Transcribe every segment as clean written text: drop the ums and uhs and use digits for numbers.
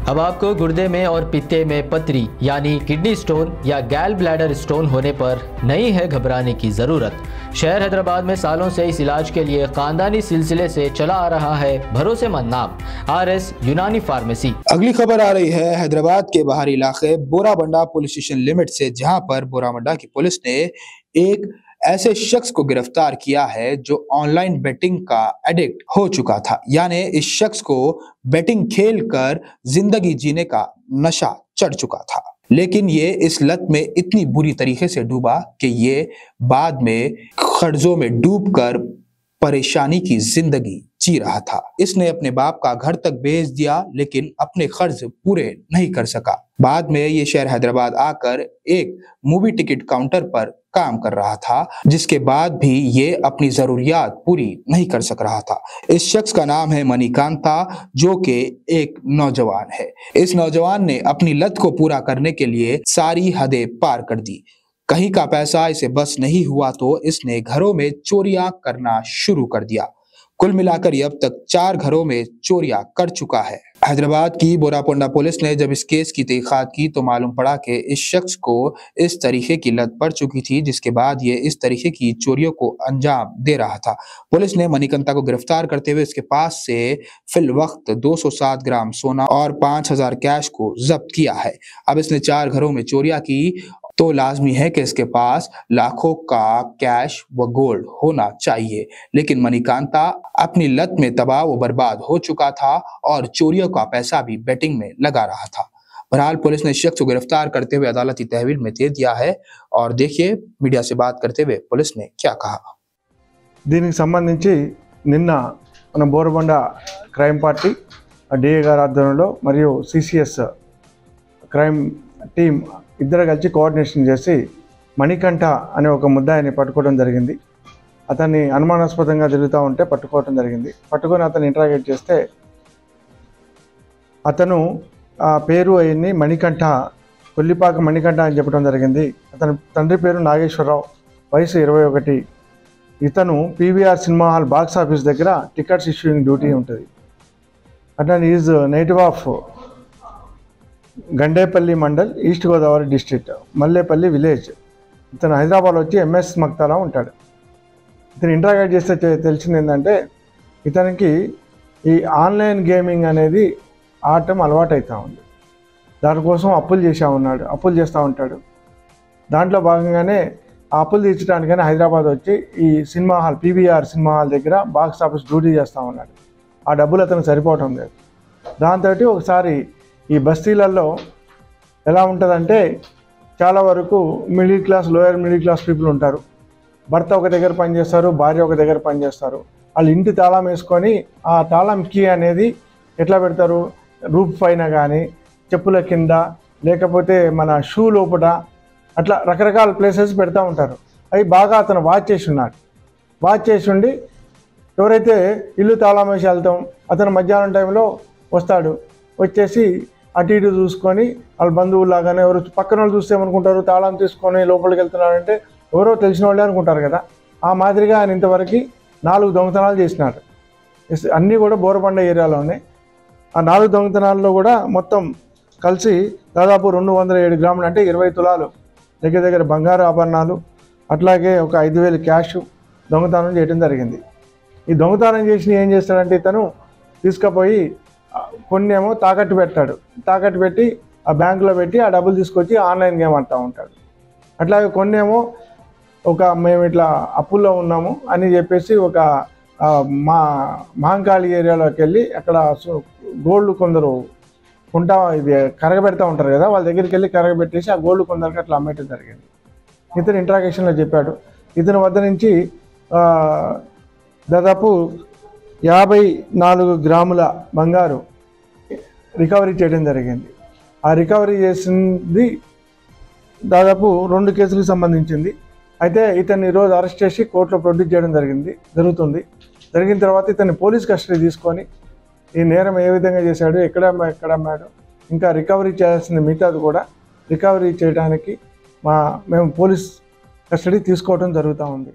अब आपको गुर्दे में और पित्ते में पथरी यानी किडनी स्टोन या गैल ब्लैडर स्टोन होने पर नहीं है घबराने की ज़रूरत। शहर हैदराबाद में सालों से इस इलाज के लिए खानदानी सिलसिले से चला आ रहा है भरोसेमंद नाम RS यूनानी फार्मेसी। अगली खबर आ रही है हैदराबाद के बाहरी इलाके बोराबंडा पुलिस स्टेशन लिमिट से, जहां पर बोराबंडा की पुलिस ने एक ऐसे शख्स को गिरफ्तार किया है जो ऑनलाइन बेटिंग का एडिक्ट हो चुका था। यानी इस शख्स को बेटिंग खेलकर जिंदगी जीने का नशा चढ़ चुका था, लेकिन ये इस लत में इतनी बुरी तरीके से डूबा कि ये बाद में कर्जों में डूबकर परेशानी की जिंदगी जी रहा था। इसने अपने बाप का घर तक बेच दिया, लेकिन अपने कर्ज पूरे नहीं कर सका। बाद में ये शहर हैदराबाद आकर एक मूवी टिकट काउंटर पर काम कर रहा था, जिसके बाद भी ये अपनी जरूरियात पूरी नहीं कर सक रहा था। इस शख्स का नाम है मणिकांता, जो कि एक नौजवान है। इस नौजवान ने अपनी लत को पूरा करने के लिए सारी हदें पार कर दी। कहीं का पैसा इसे बस नहीं हुआ तो इसने घरों में चोरियां करना शुरू कर दिया। कुल मिलाकर ये अब तक 4 घरों में चोरियां कर चुका है। हैदराबाद की बोराबंडा पुलिस ने जब इस केस की तहकीकात की तो मालूम पड़ा कि इस शख्स को इस तरीके की लत पड़ चुकी थी, जिसके बाद ये इस तरीके की चोरियों को अंजाम दे रहा था। पुलिस ने मणिकांता को गिरफ्तार करते हुए इसके पास से फिल वक्त 207 ग्राम सोना और 5000 कैश को जब्त किया है। अब इसने 4 घरों में चोरियां की तो लाजमी है कि इसके पास लाखों का कैश व गोल्ड होना चाहिए, लेकिन मणिकांता अपनी लत में तबाह व बर्बाद हो चुका था और चोरियों का पैसा भी बेटिंग में लगा रहा था। बहरहाल पुलिस ने शख्स को गिरफ्तार करते हुए अदालती तहवील में दे दिया है। और देखिए मीडिया से बात करते हुए पुलिस ने क्या कहा। దీనికి సంబంధించి నిన్న మన బోరబండ క్రైమ్ పార్టీ డిఏ గారి ఆధ్వర్యంలో మరియు CCS క్రైమ్ టీం ఇద్దరు కలిసి కోఆర్డినేషన్ చేసి మణికంఠ అనే ఒక ముద్దాయిని పట్టుకోవడం జరిగింది. అతన్ని అనుమానాస్పదంగా తిరుగుతూ ఉంటే పట్టుకోవడం జరిగింది. పట్టుకొని అతన్ని ఇంటరాగేట్ చేస్తే అతను ఆ పేరు అయ్యింది మణికంఠ, కొల్లిపాక మణికంఠ అని చెప్పడం జరిగింది. అతని తండ్రి పేరు నాగేశ్వరరావు, వయసు 21. ఇతను PVR cinema hall box office దగ్గర టికెట్స్ ఇష్యూయింగ్ డ్యూటీ ఉంటుంది. అతను is native of Gandepalli mandal, east Godavari district, Mallepally village. ఇతను హైదరాబాద్ వచ్చి MS మక్తాలో ఉంటాడు. ఇతను ఇంటరాగేట్ చేస్తే తెలిసింది ఏంటంటే ఇతనికి ఈ ఆన్లైన్ గేమింగ్ అనేది ఆడటం అలవాటు అవుతూ ఉంది. దానికోసం అప్పులు చేస్తూ ఉంటాడు. దాంట్లో భాగంగానే ఆ అప్పులు తీర్చడానికని హైదరాబాద్ వచ్చి ఈ cinema hall PVR cinema hall దగ్గర బాక్స్ ఆఫీస్ డ్యూటీ చేస్తూ ఉన్నాడు. ఆ డబ్బులు అతనికి సరిపోవటం లేదు. దాంతో ఒకసారి ఈ బస్తీలలో ఎలా ఉంటుందంటే చాలా వరకు middle class, lower middle class people ఉంటారు. భర్త ఒక దగ్గర పనిచేస్తారు, భార్య ఒక దగ్గర పనిచేస్తారు. వాళ్ళు ఇంటి తాళం వేసుకొని ఆ తాళం కీ అనేది ఎట్లా పెడతారు, రూఫ్ పైన కానీ, చెప్పుల కింద, లేకపోతే మన షూ లోపల, అట్లా రకరకాల ప్లేసెస్ పెడతా ఉంటారు. అవి బాగా అతను వాచ్ చేసి ఉన్నాడు. వాచ్ చేసి ఉండి ఎవరైతే ఇల్లు తాళం వేసి వెళ్తాం, అతను మధ్యాహ్నం టైంలో వస్తాడు. వచ్చేసి అటు ఇటు చూసుకొని వాళ్ళ బంధువులాగానే ఎవరు పక్కన వాళ్ళు చూస్తే ఏమనుకుంటారు, తాళం తీసుకొని లోపలికి వెళ్తున్నాడంటే ఎవరో తెలిసిన వాళ్ళే అనుకుంటారు కదా. ఆ మాదిరిగా ఆయన ఇంతవరకు 4 దొంగతనాలు చేసినాడు. అన్నీ కూడా బోరబండ ఏరియాలోనే. ఆ 4 దొంగతనాల్లో కూడా మొత్తం కలిసి దాదాపు 207 గ్రాములు అంటే 20 తులాలు దగ్గర బంగారు ఆభరణాలు, అట్లాగే ఒక 5000 క్యాష్ దొంగతనం చేయడం జరిగింది. ఈ దొంగతనం చేసి ఏం చేస్తాడంటే ఇతను తీసుకుపోయి కొన్ని ఏమో తాకట్టు పెట్టి ఆ బ్యాంకులో పెట్టి ఆ డబ్బులు తీసుకొచ్చి ఆన్లైన్ గేమ్ ఆడుతూ ఉంటాడు. అట్లాగే కొన్ని ఏమో మేము ఇట్లా అప్పుల్లో ఉన్నాము అని చెప్పేసి ఒక మహంకాళి ఏరియాలోకి వెళ్ళి అక్కడ గోల్డ్ కొందరు ఇది కరగబెడతా ఉంటారు కదా, వాళ్ళ దగ్గరికి వెళ్ళి కరగబెట్టేసి ఆ గోల్డ్ కొందరికి అట్లా అమ్మేయడం జరిగింది. ఇతను ఇంట్రాగేషన్లో చెప్పాడు. ఇతని వద్ద నుంచి దాదాపు 54 గ్రాముల బంగారు రికవరీ చేయడం జరిగింది. ఆ రికవరీ చేసింది దాదాపు 2 కేసులకు సంబంధించింది. అయితే ఇతన్ని ఈరోజు అరెస్ట్ చేసి కోర్టులో ప్రొడ్యూస్ చేయడం జరిగిన తర్వాత ఇతన్ని పోలీస్ కస్టడీ తీసుకొని ఈ నేరం ఏ విధంగా చేశాడు, ఎక్కడ అమ్మాడు, ఇంకా రికవరీ చేయాల్సిన మిగతాది కూడా రికవరీ చేయడానికి మేము పోలీస్ కస్టడీ తీసుకోవడం జరుగుతూ ఉంది.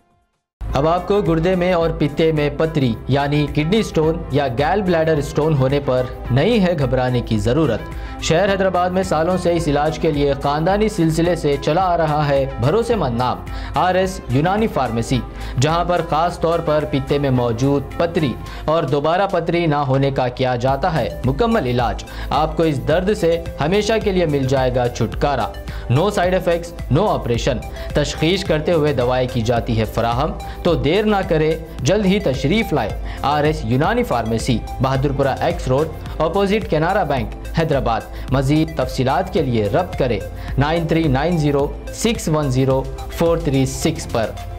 अब आपको गुर्दे में और पित्ते में पथरी यानी किडनी स्टोन या गैल ब्लैडर स्टोन होने पर नहीं है घबराने की ज़रूरत। शहर हैदराबाद में सालों से इस इलाज के लिए खानदानी सिलसिले से चला आ रहा है भरोसेमंद नाम RS यूनानी फार्मेसी, जहां पर खास तौर पर पित्ते में मौजूद पथरी और दोबारा पथरी ना होने का किया जाता है मुकम्मल इलाज। आपको इस दर्द से हमेशा के लिए मिल जाएगा छुटकारा। No side effects, no operation. तशखीस करते हुए दवाएं की जाती है फराहम। तो देर ना करें, जल्द ही तशरीफ लाए RS यूनानी pharmacy, Bahadurpura X road, opposite Canara bank, Hyderabad. मज़ीद तफसीलात के लिए रब्त करें 9390610436 पर।